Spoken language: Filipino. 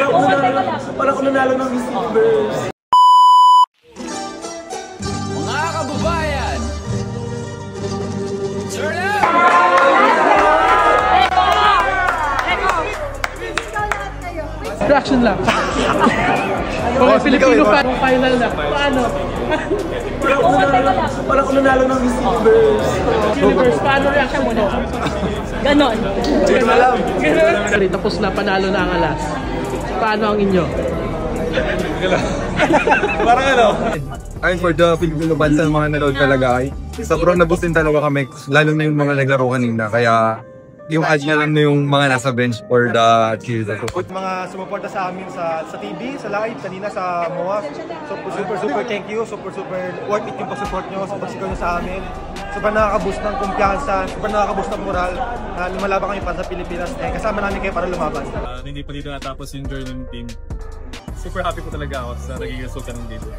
Parang ako nanalo ng Miss Universe. Mga kababayan! Turn up! Reaction lang. Okay, Filipino final na. Paano? Parang ako nanalo ng Miss Universe. Paano reaction mo na? Ganon. Hindi ko alam. Tapos na, panalo na ang alas. Paano ang inyo? Parang ano? Ayun, for the Filipino bansa ng mga nanood talaga ay sobrang nabustin talaga kami, lalo na yung mga naglaro kanina. Kaya yung ads niya lang na yung mga nasa bench for the cheers. Mga sumuporta sa amin sa TV, sa live, kanina sa MOA. Super thank you. Super worth it yung pag-support nyo, sa pagsigaw nyo sa amin. Sobrang nakaka-boost ng kumpiyansa, sobrang nakaka-boost ng moral na lumalaban kami para sa Pilipinas. Kasama namin kayo para lumaban. Hindi pa dito natapos yung journey ng team. Super happy po talaga ako sa naging resulta ng dito.